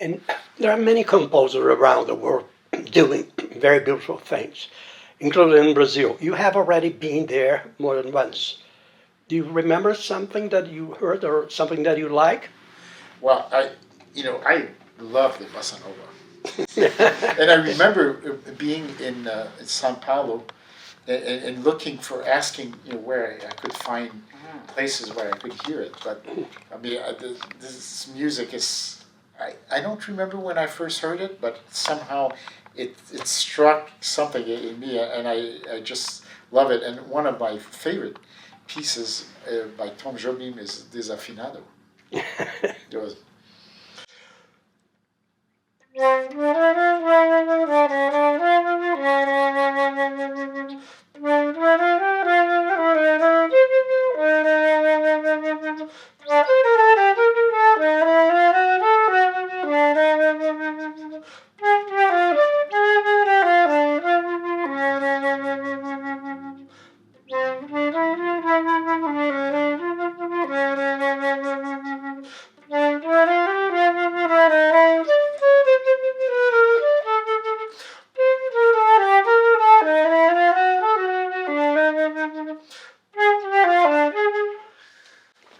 And there are many composers around the world doing very beautiful things, including in Brazil. You have already been there more than once. Do you remember something that you heard or something that you like? Well, I love the bossa nova, and I remember being in São Paulo and looking for asking where I could find places where I could hear it. But I mean, this music is I don't remember when I first heard it, but somehow it struck something in me, and I just love it. And one of my favorite pieces by Tom Jobim is Desafinado. It was.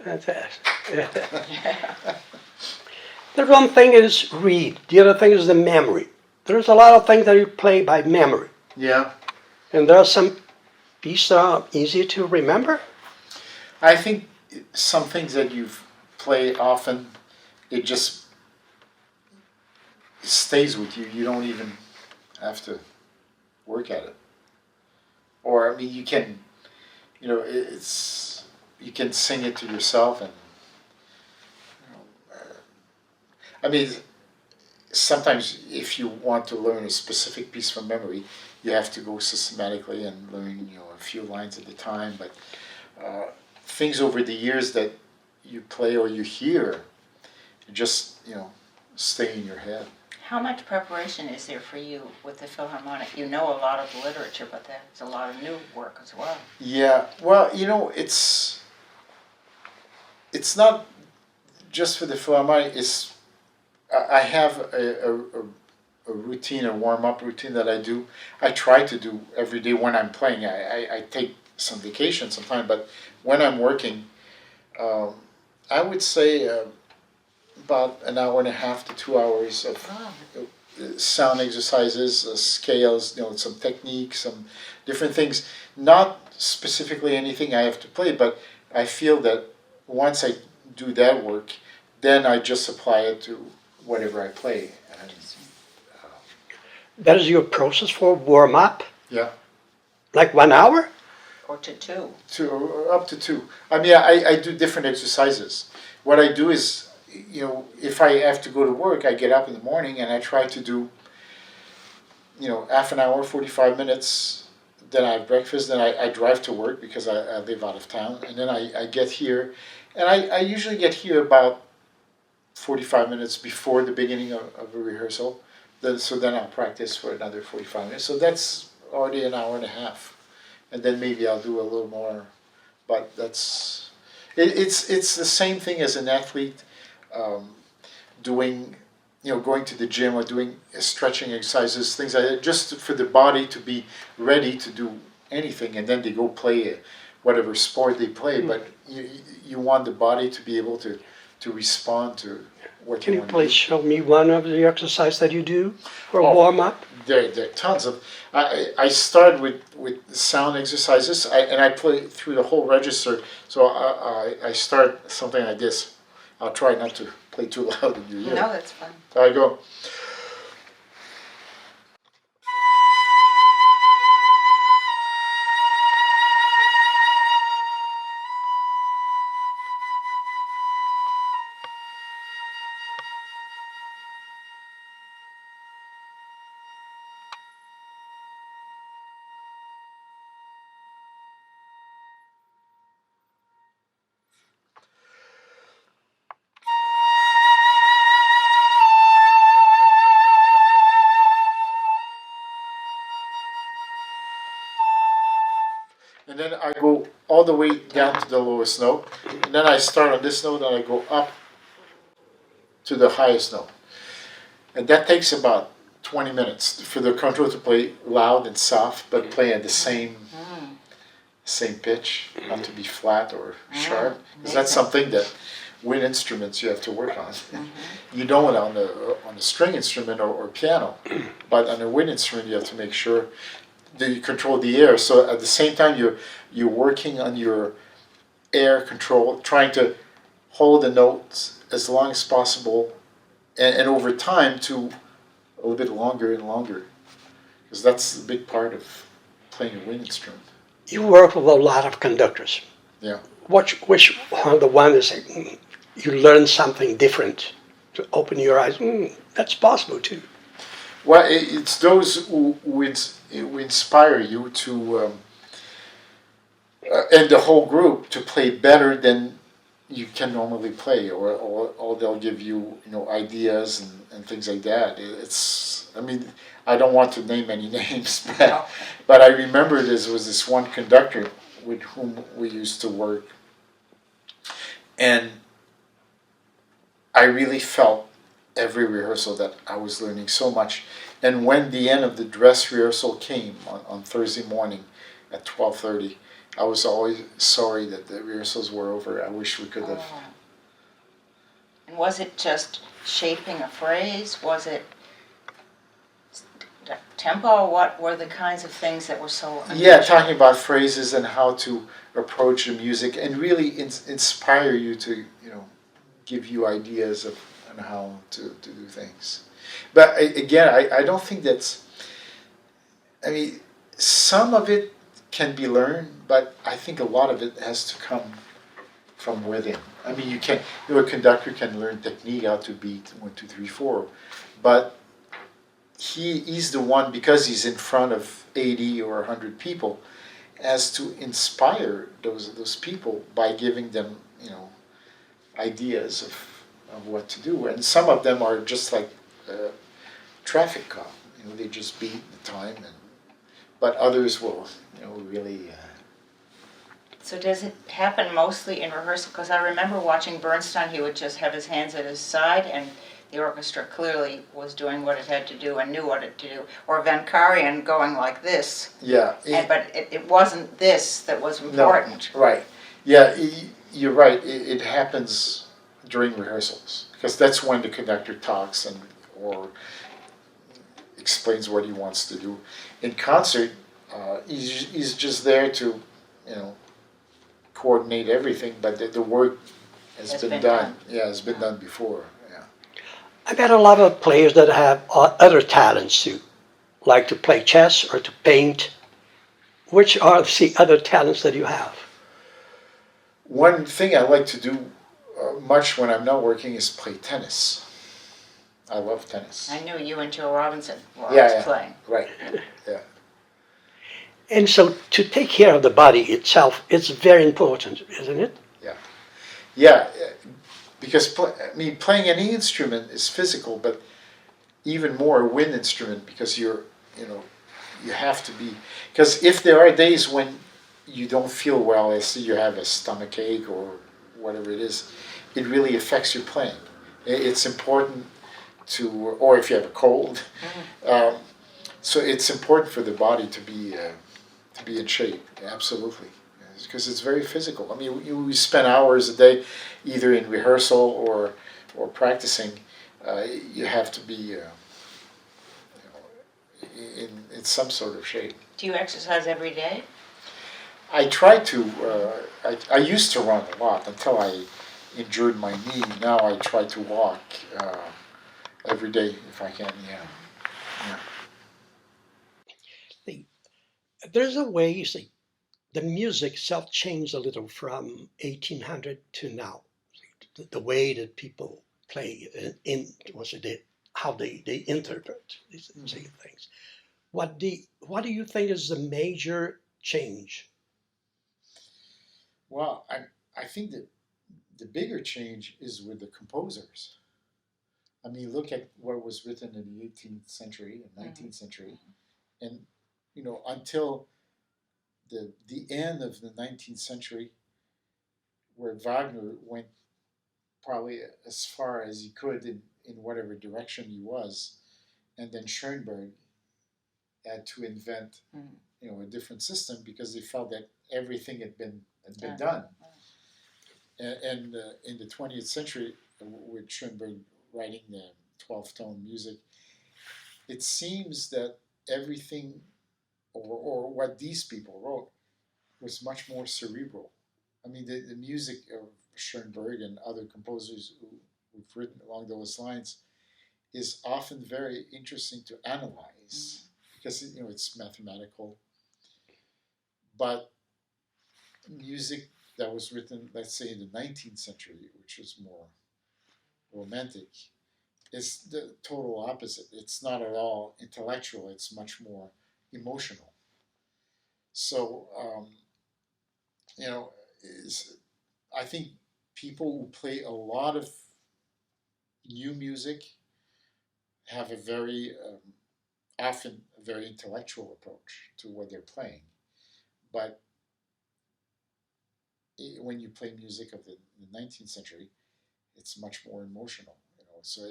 Fantastic. The one thing is read. The other thing is the memory. There's a lot of things that you play by memory. Yeah. And there are some pieces that are easy to remember. I think some things that you've played often, it just stays with you. You don't even have to work at it. Or I mean, you can, it's you can sing it to yourself, and I mean, sometimes if you want to learn a specific piece from memory, you have to go systematically and learn a few lines at a time. But things over the years that you play or you hear, just stay in your head. How much preparation is there for you with the Philharmonic? You know a lot of the literature, but there's a lot of new work as well. Yeah, well, it's not just for the Philharmonic. I have a routine, a warm-up routine that I do. I try to do every day when I'm playing. I take some vacation sometimes, but when I'm working, I would say about an hour and a half to 2 hours of sound exercises, scales, some techniques, some different things. Not specifically anything I have to play, but I feel that once I do that work, then I just apply it to whatever I play. And, that is your process for warm up? Yeah. Like 1 hour? Or to two. Up to two. I mean, I do different exercises. What I do is, if I have to go to work, I get up in the morning and I try to do, half an hour, 45 minutes. Then I have breakfast. Then I drive to work because I live out of town. And then I get here. And I usually get here about 45 minutes before the beginning of a rehearsal. So then I'll practice for another 45 minutes. So that's already an hour and a half. And then maybe I'll do a little more. But it's the same thing as an athlete doing, going to the gym or doing stretching exercises, things like that, just for the body to be ready to do anything. And then they go play whatever sport they play. But you want the body to be able to respond to what Can you you want please to do. show me one of the exercises that you do for warm up? There are tons of. I start with sound exercises, and I play through the whole register. So I start something like this. I'll try not to play too loud in your ear. No, that's fun. So I go. And then I go all the way down to the lowest note. And then I start on this note and I go up to the highest note. And that takes about 20 minutes for the control to play loud and soft, but play at the same pitch, not to be flat or sharp. Because that's something that wind instruments you have to work on. You don't on a string instrument or piano, but on a wind instrument you have to make sure that you control the air. So at the same time you're working on your air control, trying to hold the notes as long as possible, and over time to a little bit longer and longer, because that's the big part of playing a wind instrument. You work with a lot of conductors. Yeah. Which one, the one is you learn something different to open your eyes? That's possible too. Well, it's those who inspire you to, and the whole group to play better than you can normally play, or they'll give you ideas and things like that. I mean, I don't want to name any names, but I remember there was this one conductor with whom we used to work, and I really felt every rehearsal that I was learning so much. And when the end of the dress rehearsal came on Thursday morning at 12:30, I was always sorry that the rehearsals were over. I wish we could have. And was it just shaping a phrase? Was it tempo? What were the kinds of things that were so unusual? Yeah, talking about phrases and how to approach the music and really inspire you to, give you ideas of on how to do things. But again, I don't think that's. I mean, some of it can be learned, but I think a lot of it has to come from within. I mean, a conductor can learn technique, how to beat 1, 2, 3, 4, but he's the one, because he's in front of 80 or 100 people, has to inspire those people by giving them, ideas of what to do. And some of them are just like traffic cop. They just beat the time, but others will, really. So does it happen mostly in rehearsal? Because I remember watching Bernstein, he would just have his hands at his side, and the orchestra clearly was doing what it had to do and knew what it to do. Or Van Karajan going like this. Yeah. But it wasn't this that was important. No, right. Yeah, you're right. It happens during rehearsals, because that's when the conductor talks or explains what he wants to do. In concert, he's just there to, coordinate everything, but the work has been done. Yeah, has been done before. Yeah. I met a lot of players that have other talents too, like to play chess or to paint. Which are the other talents that you have? One thing I like to do much when I'm not working is play tennis. I love tennis. I knew you and Joe Robinson were always playing. Right. Yeah. And so to take care of the body itself, it's very important, isn't it? Yeah. Yeah, because playing any instrument is physical, but even more a wind instrument, because you have to be. Because if there are days when you don't feel well, let's say you have a stomach ache or whatever it is, it really affects your playing. It's important or if you have a cold. So it's important for the body to be in shape, absolutely, because it's very physical. I mean, we spend hours a day either in rehearsal or practicing. You have to be in some sort of shape. Do you exercise every day? I try to. I used to run a lot until I injured my knee. Now I try to walk every day if I can. Yeah. There's a way, you see, the music itself changed a little from 1800 to now. The way that people play how they interpret these same things. What do you think is the major change? Well, I think that the bigger change is with the composers. I mean, look at what was written in the 18th century and 19th century, and until the end of the 19th century, where Wagner went probably as far as he could in in whatever direction he was, and then Schoenberg had to invent, a different system because they felt that everything had been done. And in the 20th century, with Schoenberg writing the 12-tone music, it seems that everything, or what these people wrote, was much more cerebral. I mean, the music of Schoenberg and other composers who've written along those lines is often very interesting to analyze because it's mathematical. But music that was written, let's say, in the 19th century, which is more romantic, is the total opposite. It's not at all intellectual. It's much more emotional. So, I think people who play a lot of new music have a very often a very intellectual approach to what they're playing, but when you play music of the 19th century, it's much more emotional. So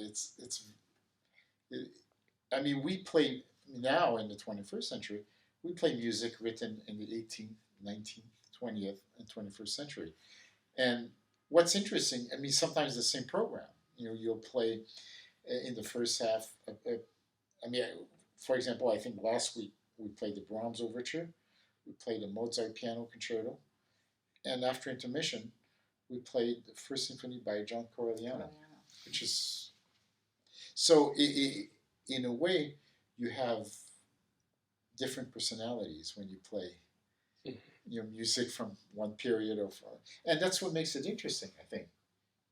I mean, we play now in the 21st century. We play music written in the 18th, 19th, 20th, and 21st century. And what's interesting, I mean, sometimes the same program. You'll play in the first half. For example, I think last week we played the Brahms Overture, we played the Mozart Piano Concerto, and after intermission, we played the First Symphony by John Corigliano, which is so. In a way, you have different personalities when you play music from one period of, and that's what makes it interesting. I think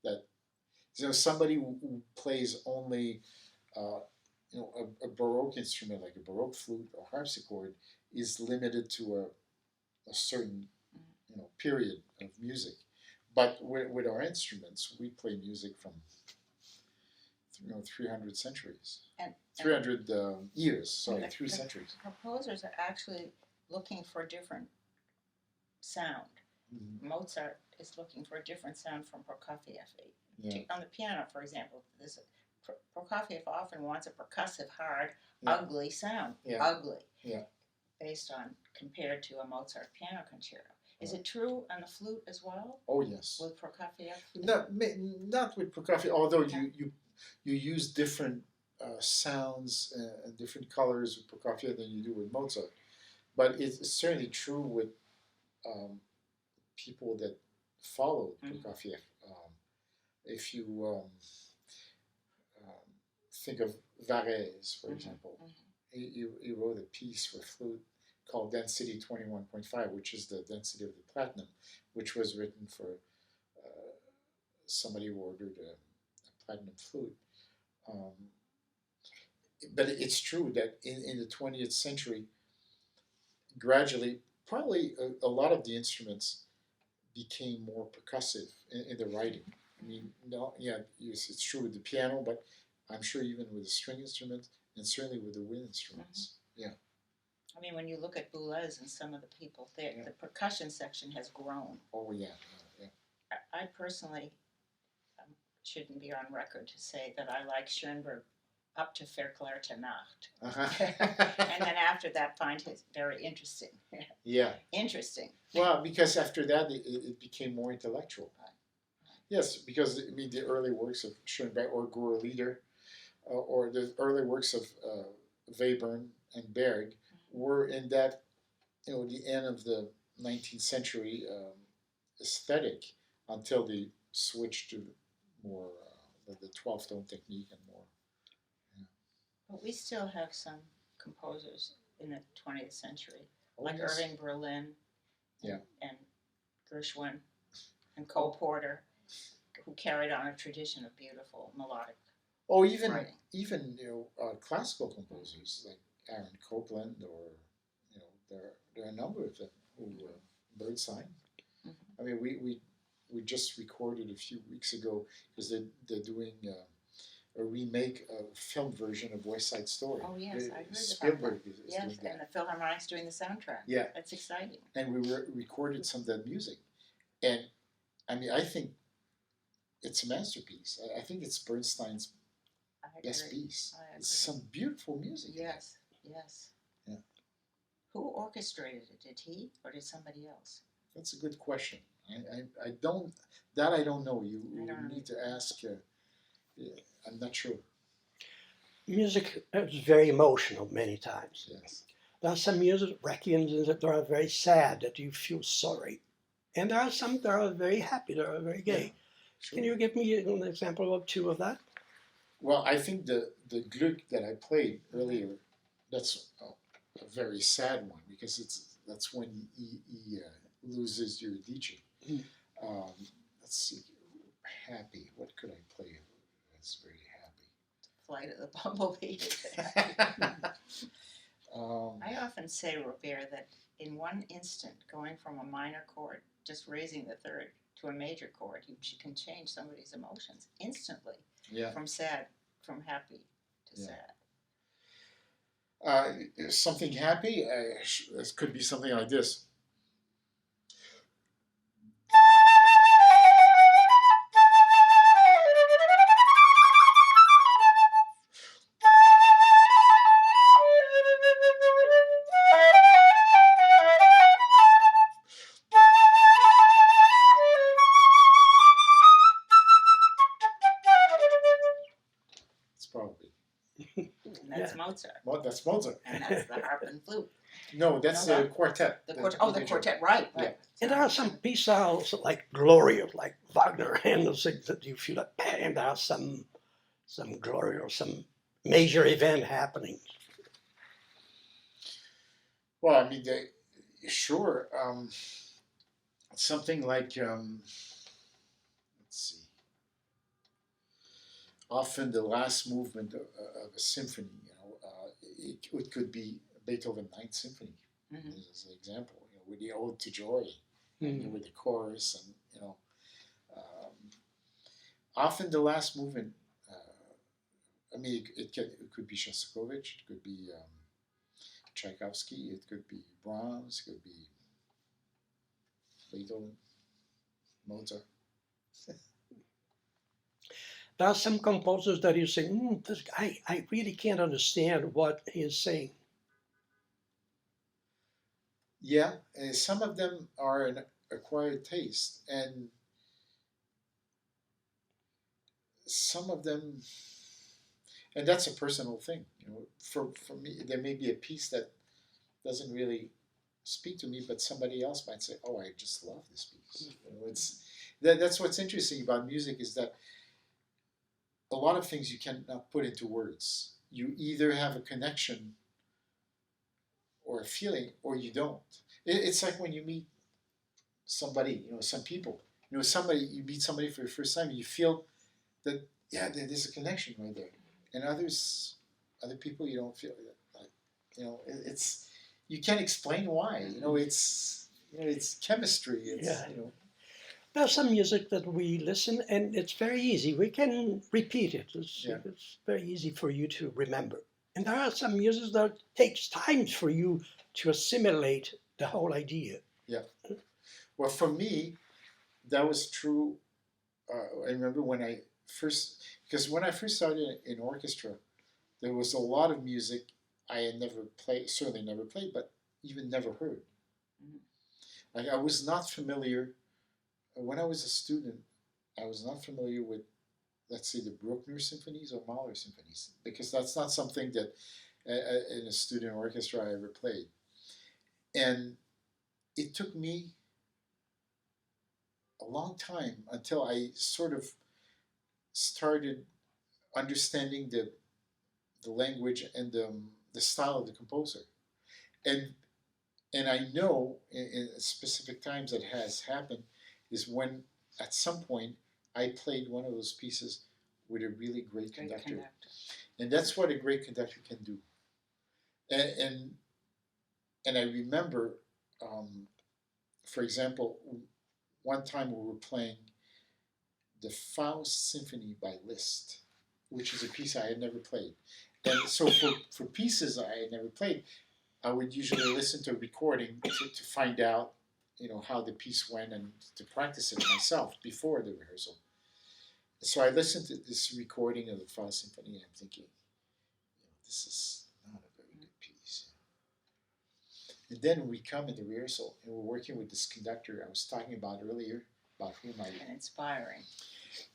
that somebody who plays only a Baroque instrument like a Baroque flute or harpsichord is limited to a certain period of music. But with our instruments, we play music from 300 centuries, and 300 years. Sorry, 3 centuries. Composers are actually looking for a different sound. Mm-hmm. Mozart is looking for a different sound from Prokofiev. Yeah. On the piano, for example, Prokofiev often wants a percussive, hard, ugly sound. Yeah. Ugly. Yeah. Based on, compared to a Mozart piano concerto. Is it true on the flute as well? Oh, yes. With Prokofiev? No, not with Prokofiev, although you use different sounds and different colors with Prokofiev than you do with Mozart. But it's certainly true with people that followed Prokofiev. If you think of Varese, for example, he wrote a piece for flute called Density 21.5, which is the density of the platinum, which was written for somebody who ordered a platinum flute. But it's true that in the 20th century, gradually, probably a lot of the instruments became more percussive in the writing. I mean, yes, it's true with the piano, but I'm sure even with the string instruments, and certainly with the wind instruments. Yeah. I mean, when you look at Boulez and some of the people there, the percussion section has grown. Oh, yeah. I personally shouldn't be on record to say that I like Schoenberg up to Verklärte Nacht. And then after that, find it very interesting. Yeah. Interesting. Well, because after that, it became more intellectual. Yes, because, I mean, the early works of Schoenberg or Gurlieder, or the early works of Webern and Berg were in that, the end of the 19th century aesthetic until they switched to more the 12-tone technique and more. Yeah. But we still have some composers in the 20th century, like yes. Irving Berlin and Gershwin and Cole Oh. Porter, who carried on a tradition of beautiful melodic writing. Even classical composers like Aaron Copland, or there are a number of them who Birdsong. Mm-hmm. I mean, we just recorded a few weeks ago because they're doing a remake, a film version of West Side Story. Oh yes, I heard Spielberg about that. is yes, doing that. And the Philharmonic's doing the soundtrack. Yeah, that's exciting. And we recorded some of that music, and I mean, I think it's a masterpiece. I think it's Bernstein's I best agree. piece. I agree. It's some beautiful music. Yes, yes. Yeah. Who orchestrated it? Did he or did somebody else? That's a good question. I don't that I don't know. You I don't know. need to ask. I'm not sure. Music is very emotional many times. Yes. There are some music requiems that are very sad, that you feel sorry. And there are some that are very happy, that are very gay. Yeah, sure. Can you give me an example of two of that? Well, I think the Gluck that I played earlier, that's a very sad one because that's when he loses Eurydice. Mm. Let's see, happy. What could I play? That's very Flight of the Bumblebee. happy. I often say, Robert, that in one instant, going from a minor chord, just raising the third, to a major chord, you can change somebody's emotions instantly. Yeah. From happy to Yeah. sad. Something happy. It could be something like this. It's probably. And that's Yeah. Mozart. Well, that's Mozart. And that's the harp and flute. No, that's No, the quartet. The quartet, right. Yeah. And there are some pieces also like glorious, like Wagner, Handel, things that you feel like, and there are some glory or some major event happening. Well, I mean, sure. Something like, let's see. Often the last movement of a symphony, it could be Beethoven's Ninth Symphony, as an example. With the Ode to Joy, with the chorus, and often the last movement. I mean, it could be Shostakovich, it could be Tchaikovsky, it could be Brahms, it could be Beethoven, Mozart. There are some composers that you say, this guy, I really can't understand what he is saying. Yeah, some of them are an acquired taste, and some of them, and that's a personal thing. For me, there may be a piece that doesn't really speak to me, but somebody else might say, "Oh, I just love this piece." That's what's interesting about music is that a lot of things you cannot put into words. You either have a connection or a feeling, or you don't. It's like when you meet somebody, some people, you meet somebody for the first time, you feel that, yeah, there's a connection right there, and other people you don't feel that. It's you can't explain why. It's chemistry. Yeah. There's some music that we listen and it's very easy. We can repeat it. It's very easy for you to remember. And there are some music that takes time for you to assimilate the whole idea. Yeah. Well, for me, that was true. I remember when I first started in orchestra, there was a lot of music I had never played, certainly never played, but even never heard. Like I was not familiar. When I was a student, I was not familiar with, let's say, the Bruckner symphonies or Mahler symphonies, because that's not something that in a student orchestra I ever played. And it took me a long time until I sort of started understanding the language and the style of the composer. And I know in specific times that has happened is when at some point I played one of those pieces with a really great conductor. And that's what a great conductor can do. And I remember, for example, one time we were playing the Faust Symphony by Liszt, which is a piece I had never played. And so for pieces I had never played, I would usually listen to a recording to find out, how the piece went and to practice it myself before the rehearsal. So I listened to this recording of the Frost Symphony, and I'm thinking, this is not a very good piece. And then we come in the rehearsal, and we're working with this conductor I was talking about earlier, about whom I. And inspiring.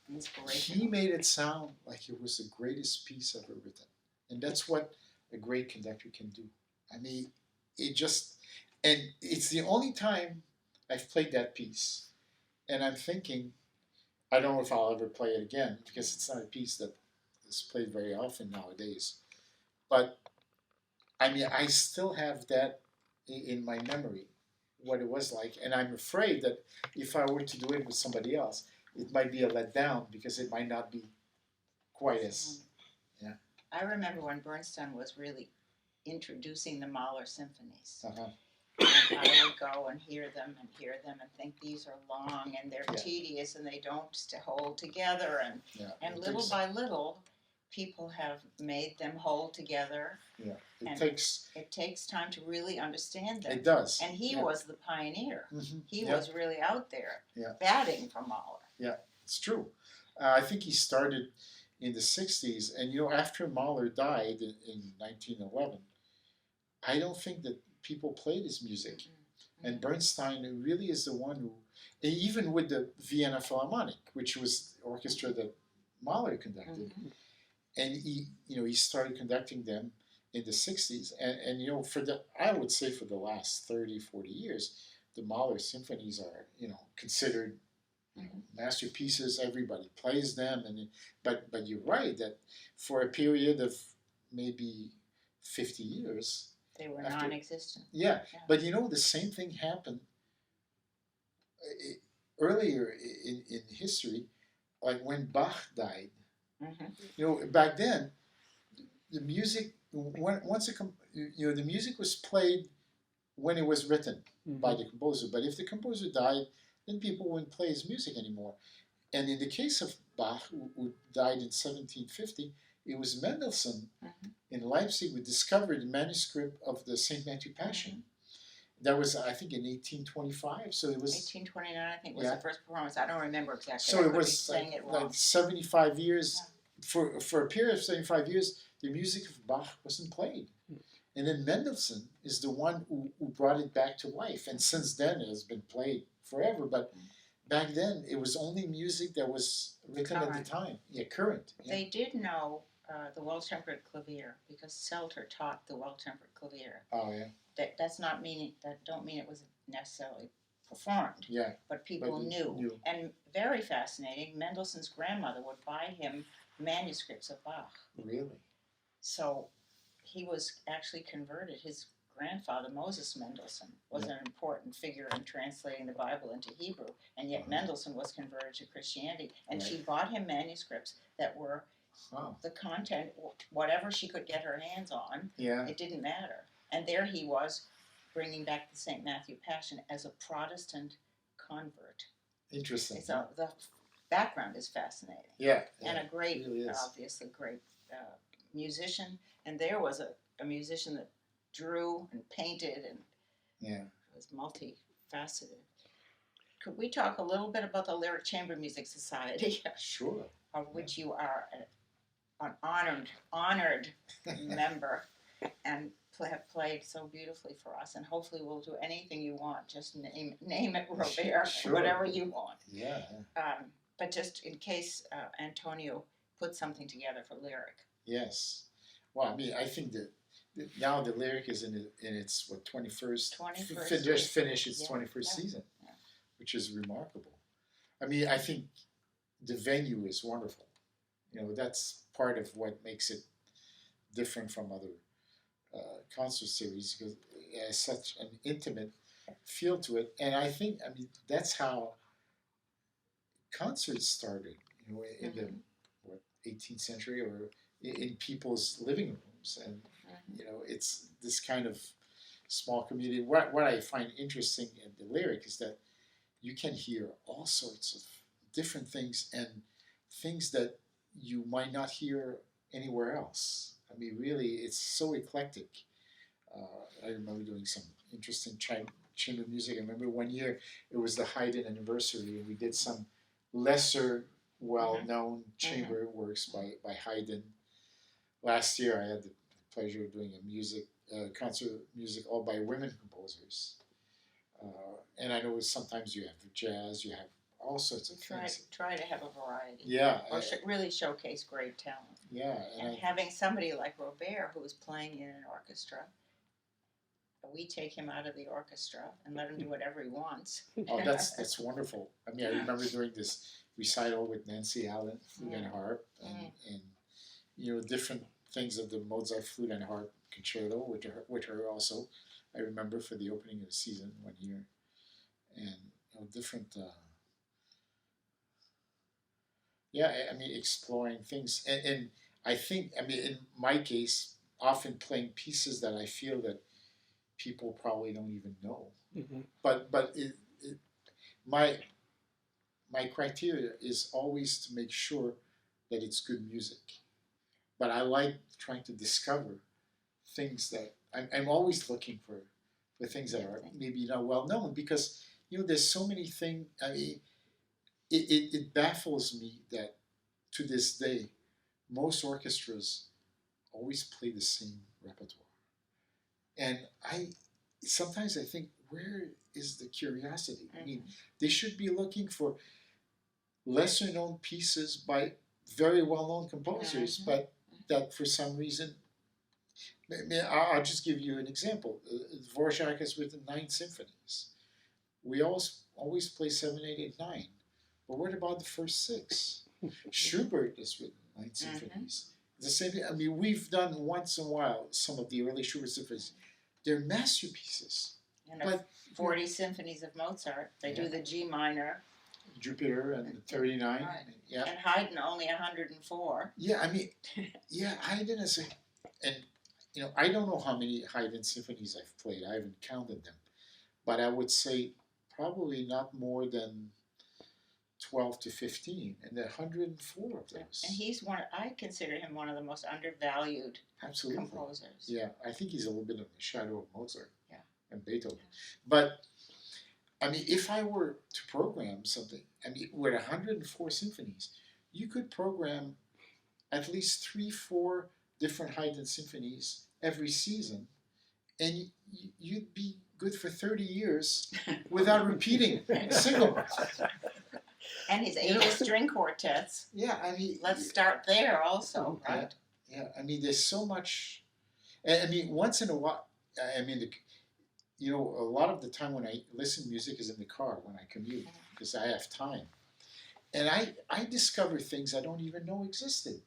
He Inspirational. made it sound like it was the greatest piece ever written. And that's what a great conductor can do. I mean, it just, and it's the only time I've played that piece. And I'm thinking, I don't know if I'll ever play it again, because it's not a piece that is played very often nowadays. But, I mean, I still have that in my memory, what it was like. And I'm afraid that if I were to do it with somebody else, it might be a letdown, because it might not be quite as. Yeah. I remember when Bernstein was really introducing the Mahler symphonies. Uh-huh. And I would go and hear them and think these are long and they're tedious and they don't hold together. And little by little, people have made them hold together. Yeah, it takes time to really understand them. It does. And he was the pioneer. Mm-hmm. He was really out there Yeah. batting for Mahler. Yeah, it's true. I think he started in the 60s, and after Mahler died in 1911, I don't think that people played his music. Mm-hmm. And Bernstein really is the one who, even with the Vienna Philharmonic, which was the orchestra that Mahler conducted, mm-hmm. and he started conducting them in the 60s. And I would say for the last 30, 40 years, the Mahler symphonies are, considered masterpieces. Everybody plays them, but you're right that for a period of maybe 50 years, they were non-existent. Yeah, but the same thing happened earlier in history, like when Bach died. Mm-hmm. Back then, the music the music was played when it was written by the composer. But if the composer died, then people wouldn't play his music anymore. And in the case of Bach, who died in 1750, it was Mendelssohn in Leipzig who discovered the manuscript of the St. Matthew Passion. That was, I think, in 1825. So it was 1829. I think was the first performance. I don't remember exactly. So it was like 75 years. Yeah. For a period of 75 years, the music of Bach wasn't played. And then Mendelssohn is the one who brought it back to life. And since then, it has been played forever. But back then, it was only music that was written at the time. Yeah, current. Yeah. They did know the well-tempered clavier because Selter taught the well-tempered clavier. Oh, yeah. That don't mean it was necessarily performed. Yeah. But people knew. And very fascinating, Mendelssohn's grandmother would buy him manuscripts of Bach. Really? So he was actually converted. His grandfather, Moses Mendelssohn, was an important figure in translating the Bible into Hebrew, and yet Mendelssohn was converted to Christianity. And she bought him manuscripts that were the content, whatever she could get her hands on, it didn't matter. And there he was, bringing back the St. Matthew Passion as a Protestant convert. Interesting. So the background is fascinating. Yeah. And a great, really obviously great musician. And there was a musician that drew and painted and was multifaceted. Could we talk a little bit about the Lyric Chamber Music Society? Sure. Of which you are an honored member and have played so beautifully for us, and hopefully we'll do anything you want. Just name it, Robert, sure. Whatever you want. Yeah. But just in case Antonio put something together for Lyric. Yes. Well, I mean, I think that now the Lyric is in its 21st just finished its 21st season, which is remarkable. I mean, I think the venue is wonderful. That's part of what makes it different from other concert series, because it has such an intimate feel to it. And I think, that's how concerts started, in the 18th century, or in people's living rooms. And, it's this kind of small community. What I find interesting in the Lyric is that you can hear all sorts of different things, and things that you might not hear anywhere else. I mean, really, it's so eclectic. I remember doing some interesting chamber music. I remember one year it was the Haydn anniversary, and we did some lesser well-known chamber works by Haydn. Last year, I had the pleasure of doing a concert music all by women composers. And I know sometimes you have jazz, you have all sorts of things. Try to have a variety. Yeah. Or really showcase great talent. Yeah. And having somebody like Robert who is playing in an orchestra, we take him out of the orchestra and let him do whatever he wants. Oh, that's wonderful. I mean, I remember doing this recital with Nancy Allen, flute and harp, and different things of the Mozart flute and harp concerto with her also. I remember for the opening of the season 1 year, and different. I mean, exploring things, and I think, I mean, in my case, often playing pieces that I feel that people probably don't even know. Mm-hmm. But my criteria is always to make sure that it's good music. But I like trying to discover things that I'm always looking for things that are maybe not well known, because there's so many things. I mean, it baffles me that to this day most orchestras always play the same repertoire. And sometimes I think, where is the curiosity? I mean, they should be looking for lesser known pieces by very well known composers, but that for some reason, I'll just give you an example. Dvorak has written 9 symphonies. We always play 7, 8, 8, 9. But what about the first 6? Schubert has written 9 symphonies. The same thing. I mean, we've done once in a while some of the early Schubert symphonies. They're masterpieces. And 40 symphonies of Mozart. They do the G minor. Jupiter and 39. Right. Yeah. And Haydn only 104. Yeah, I mean, Haydn is and I don't know how many Haydn symphonies I've played. I haven't counted them. But I would say probably not more than 12 to 15, and there are 104 of those. And I consider him one of the most undervalued composers. Yeah, I think he's a little bit in the shadow of Mozart and Beethoven. Yeah. But, I mean, if I were to program something, I mean, with 104 symphonies, you could program at least 3-4 different Haydn symphonies every season, and you'd be good for 30 years without repeating a single one. And his 80 string quartets. Yeah, I mean, let's start there also, right? Yeah, I mean, there's so much. I mean, once in a while, I mean, a lot of the time when I listen to music is in the car when I commute, because I have time, and I discover things I don't even know existed.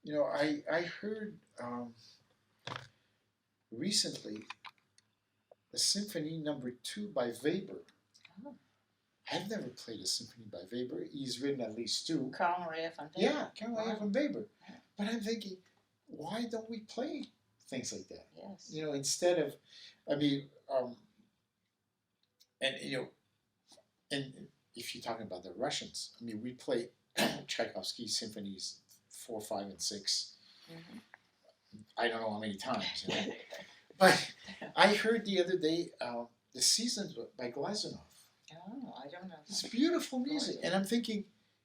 I heard recently a Symphony Number 2 by Weber. Oh. I've never played a symphony by Weber. He's written at least 2. Carl Maria von Weber. Yeah, Carl Maria von Weber. But I'm thinking, why don't we play things like that? Yes. Instead of, I mean, and if you're talking about the Russians, I mean, we play Tchaikovsky symphonies 4, 5, and 6. Mm-hmm. I don't know how many times. But I heard the other day the Seasons by Glazunov. Oh, I don't know. It's beautiful music. And I'm thinking,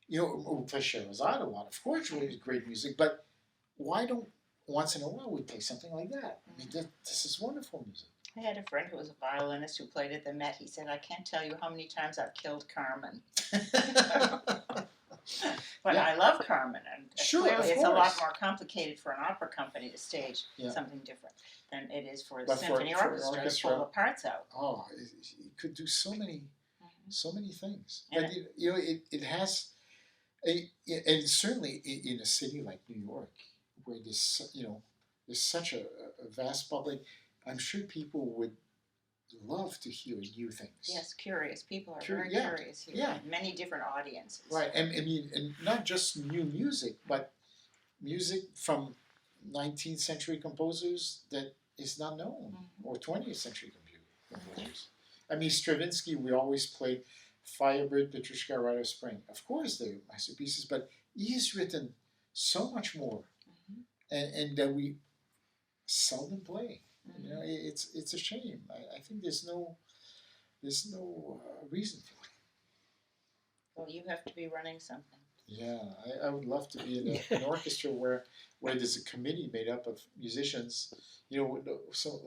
we play Sherazade a lot. Of course, it's great music. But why don't, once in a while, we play something like that? I mean, this is wonderful music. I had a friend who was a violinist who played at the Met. He said, I can't tell you how many times I've killed Carmen. But I love Carmen. And clearly it's a lot more complicated for an opera company to stage something different than it is for the symphony orchestra to pull the parts out. Oh, it could do so many things. But it has, and certainly in a city like New York, where there's such a vast public, I'm sure people would love to hear new things. Yes, curious. People are very curious here. Yeah. Many different audiences. Right, and I mean, and not just new music, but music from 19th century composers that is not known, or 20th century composers. I mean, Stravinsky, we always play Firebird, Petrushka, Rite of Spring. Of course, they're masterpieces, but he's written so much more, and that we seldom play. It's a shame. I think there's no reason for it. Well, you have to be running something. Yeah, I would love to be in an orchestra where there's a committee made up of musicians. You know, some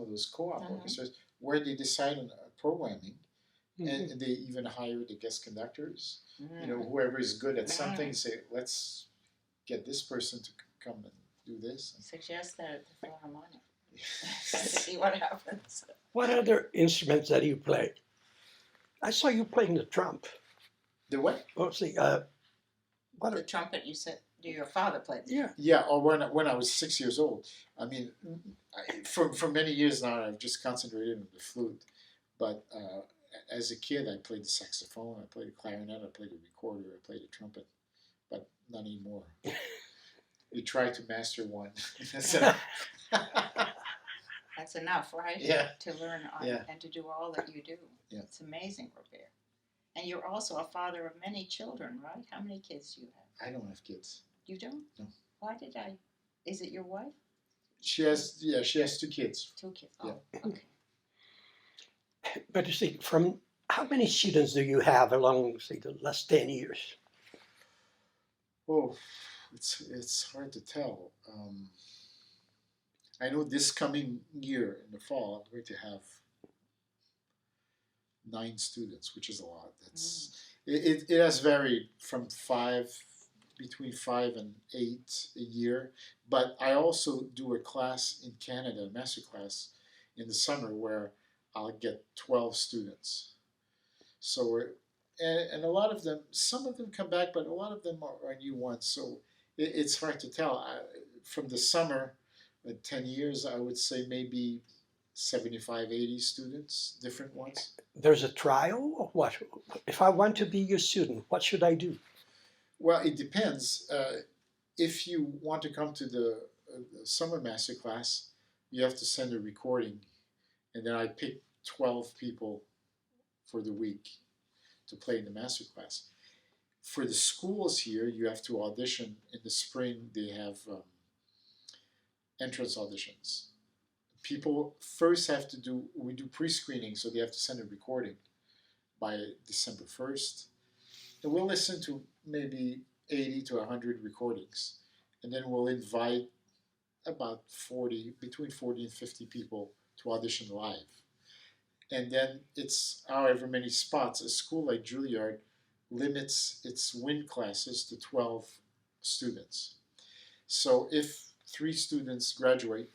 of those co-op orchestras where they decide on programming, and they even hire the guest conductors. You know, whoever is good at something, say, let's get this person to come and do this. Suggest that at the Philharmonic. See what happens. What other instruments that you play? I saw you playing the trump. The what? Oh, see, what? The trumpet, you said, your father played. Yeah. Yeah, or when I was 6 years old. I mean, for many years now, I've just concentrated on the flute. But as a kid, I played the saxophone, I played the clarinet, I played the recorder, I played the trumpet, but not anymore. We tried to master one. That's enough, right? Yeah. To learn and to do all that you do. Yeah. It's amazing, Robert. And you're also a father of many children, right? How many kids do you have? I don't have kids. You don't? No. Why did I? Is it your wife? She has 2 kids. 2 kids. Yeah. Oh, okay. But you see, from how many students do you have along, say, the last 10 years? Oh, it's hard to tell. I know this coming year in the fall, I'm going to have 9 students, which is a lot. It has varied from between 5 and 8 a year. But I also do a class in Canada, a master class in the summer, where I'll get 12 students. So, and a lot of them, some of them come back, but a lot of them are new ones. So it's hard to tell. From the summer, 10 years, I would say maybe 75, 80 students, different ones. There's a trial or what? If I want to be your student, what should I do? Well, it depends. If you want to come to the summer master class, you have to send a recording, and then I pick 12 people for the week to play in the master class. For the schools here, you have to audition. In the spring, they have entrance auditions. People first have to we do pre-screening, so they have to send a recording by December 1st. And we'll listen to maybe 80 to 100 recordings. And then we'll invite about between 40 and 50 people to audition live. And then it's however many spots. A school like Juilliard limits its wind classes to 12 students. So if 3 students graduate,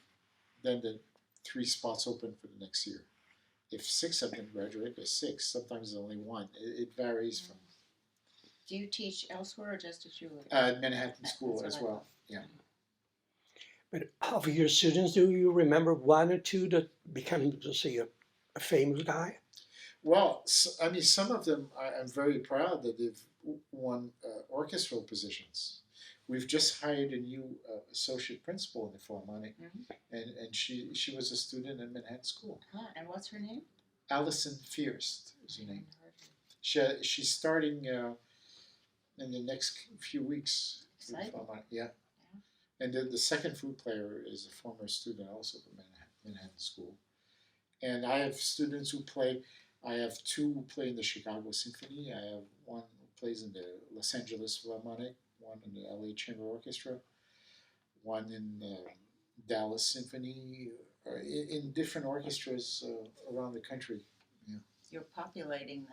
then the 3 spots open for the next year. If 6 of them graduate, there's 6. Sometimes there's only 1. It varies from. Do you teach elsewhere or just at Juilliard? At Manhattan School as well. Yeah. But of your students, do you remember 1 or 2 that become, let's say, a famous guy? Well, I mean, some of them I'm very proud that they've won orchestral positions. We've just hired a new associate principal in the Philharmonic, and she was a student at Manhattan School. And what's her name? Alison Fierst is her name. She's starting in the next few weeks. Exciting. Yeah. And the second flute player is a former student also from Manhattan School. And I have students who play. I have 2 who play in the Chicago Symphony. I have 1 who plays in the Los Angeles Philharmonic, 1 in the LA Chamber Orchestra, 1 in Dallas Symphony, in different orchestras around the country. Yeah. You're populating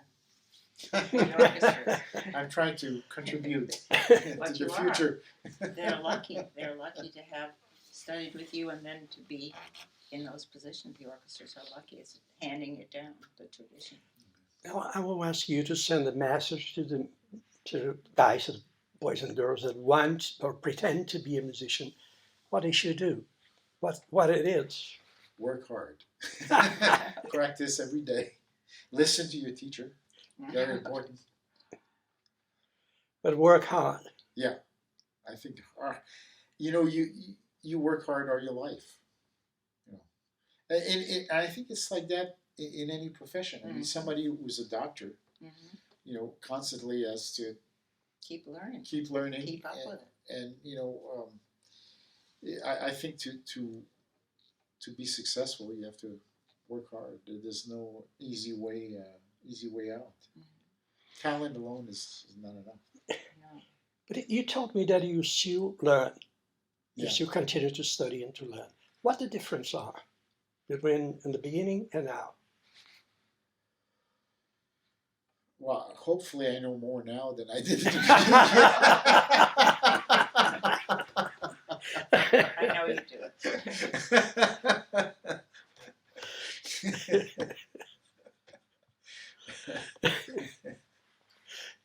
the orchestras. I'm trying to contribute to But the you future. They're lucky. They're lucky to have studied with you and then to be in those positions. The orchestras are lucky. It's handing it down, the tradition. Now, I will ask you to send a message to the guys, the boys and girls that want or pretend to be a musician, what they should do, what it is. Work hard. Practice every day. Listen to your teacher. Very important. But work hard. Yeah, I think you work hard all your life. And I think it's like that in any profession. I mean, somebody who's a doctor, constantly has to keep learning, keep up with it. And I think to be successful, you have to work hard. There's no easy way out. Talent alone is not enough. No, But you told me that you still learn. You Yeah. still continue to study and to learn. What the difference are between in the beginning and now? Well, hopefully I know more now than I did at I know you do. the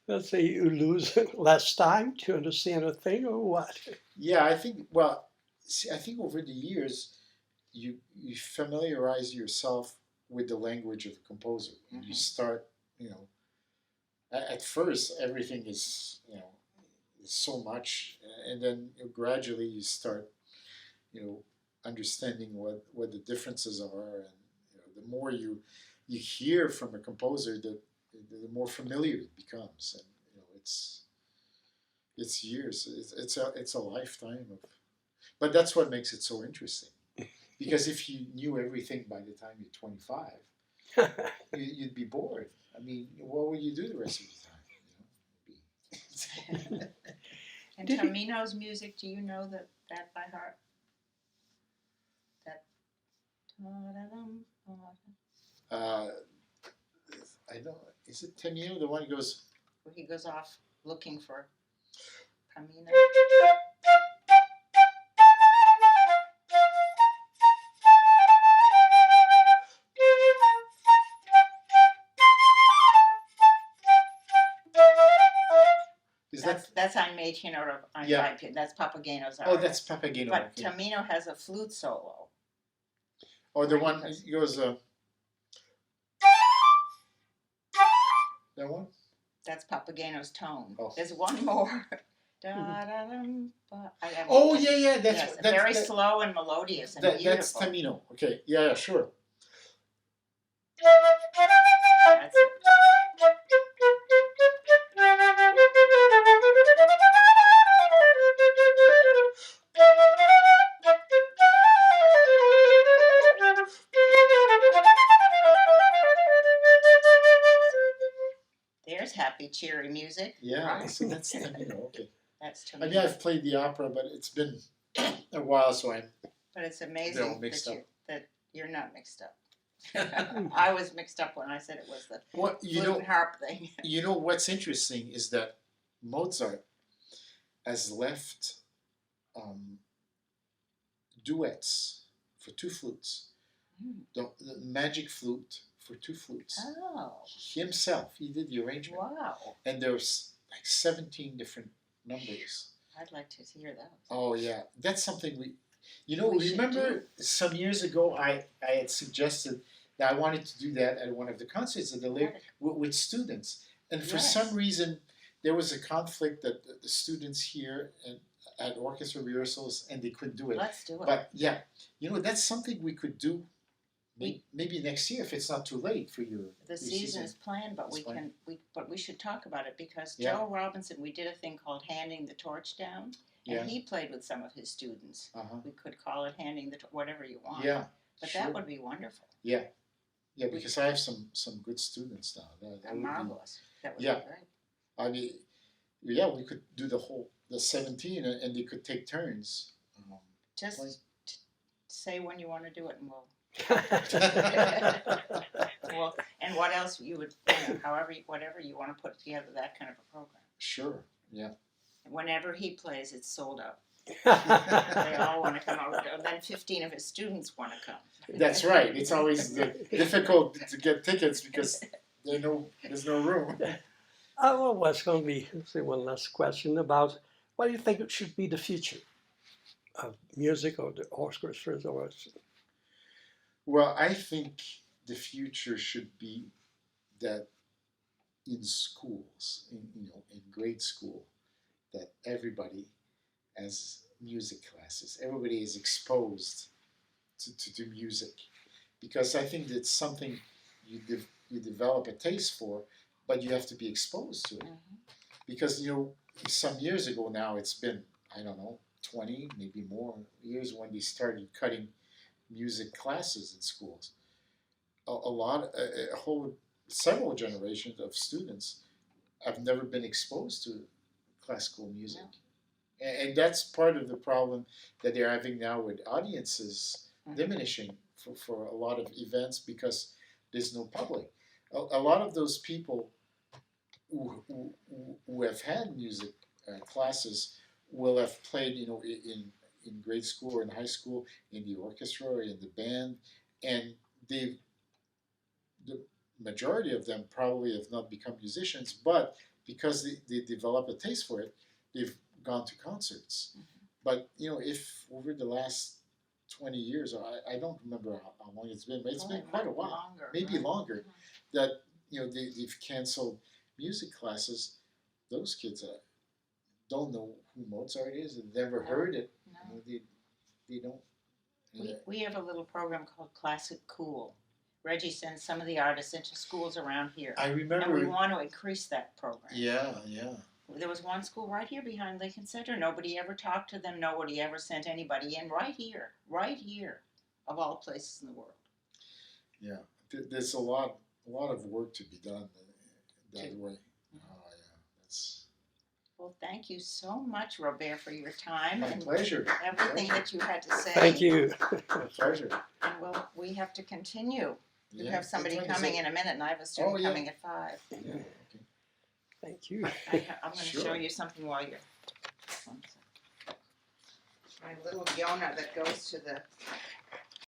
Let's say you lose less time to understand a thing or what? Yeah, I think. Well, see, I think over the years, you familiarize yourself with the language of the composer, and you start. You know, at first everything is is so much, and then gradually you start understanding what the differences are, and the more you hear from a composer, the more familiar it becomes, and it's years. It's a lifetime of. But that's what makes it so interesting. Because if you knew everything by the time you're 25, you'd be bored. I mean, what would you do the rest of the time? And Did you- Tamino's music, do you know that by heart? That. uh, I don't. Is it Tamino, the one who goes? Where he goes off looking for Pamina. Is That's on Mädchen or on Yeah. Weibchen. That's Papageno's Oh, that's Papageno. But Okay. Tamino has a flute solo. Or the Right, one because- he goes. That one. That's Papageno's tone. Oh. There's one more. Da-da-dum, I Oh yeah. That's yes, that's very that, slow and melodious and that's beautiful. Tamino. Okay. Yeah. Sure. That's it. There's happy, cheery music. Yeah. Right. So that's Tamino. Okay. That's I Tamino. mean, I've played the opera, but it's been a while, so I'm. But it's They're all amazing mixed that you're not mixed up. I was mixed up when I said it was the What flute and harp thing. You know what's interesting is that Mozart has left duets for two flutes. The magic flute for two flutes. Oh, Himself, he did the arrangement, wow. and there's like 17 different numbers. I'd like to hear those. Oh yeah, that's something we We should remember some years ago I had suggested that I wanted to do that at one of the concerts at the with students, and for Yes. some reason there was a conflict that the students here and at orchestra rehearsals, and they couldn't do it. Let's do it. But yeah, that's something we could do. Maybe next year if it's not too late for you. The season is planned, but is planned. we should talk about it because Yeah. Joe Robinson, we did a thing called Handing the Torch Down, and Yeah. he played with some of his students. Uh-huh. We could call it Handing the whatever you want. Yeah. But sure. that would be wonderful. Yeah, because I have some good students now. That would be, Marvelous. That would Yeah. be great. I mean, yeah, we could do the 17, and they could take turns. Just Like- say when you want to do it, and we'll. Well, and what else you would, whatever you want to put together that kind of a program. Sure. Yeah. Whenever he plays, it's sold out. They all want to come over. And then 15 of his students want to come. That's right. It's always difficult to get tickets because there's no room. Oh, well, it's going to be say one last question about what do you think it should be the future of music or the orchestras or Well, I think the future should be that in schools, in grade school, that everybody has music classes. Everybody is exposed to music, because I think that's something you develop a taste for, but you have to be exposed to it. Mhm. Because some years ago now, it's been, I don't know, 20, maybe more years when they started cutting music classes in schools. Several generations of students have never been exposed to classical music. And that's part of the problem that they're having now with audiences diminishing for a lot of events because there's no public. A lot of those people who have had music classes will have played, in grade school or in high school, in the orchestra or in the band, and the majority of them probably have not become musicians, but because they develop a taste for it, they've gone to concerts. But if over the last 20 years, I don't remember how long it's been, but it's been quite a while, longer, maybe right? longer, that they've canceled music classes. Those kids don't know who Mozart is, and never heard it. No. They don't. We have a little program called Classic Cool. Reggie sends some of the artists into schools around here. I remember. And we want to increase that program. Yeah. There was one school right here behind Lincoln Center. Nobody ever talked to them. Nobody ever sent anybody in. Right here, of all places in the world. Yeah, there's a lot of work to be done that way. Oh yeah, that's. Well, thank you so much, Robert, for your time My and pleasure. everything that you had to say. Thank you. My pleasure. And we have to continue. You Yeah, have somebody that's like I coming said. in a minute, and I have a student yeah. coming at 5. Yeah, okay. Thank you. I'm going to Sure. show you something while you're. One second. My little Yona that goes to the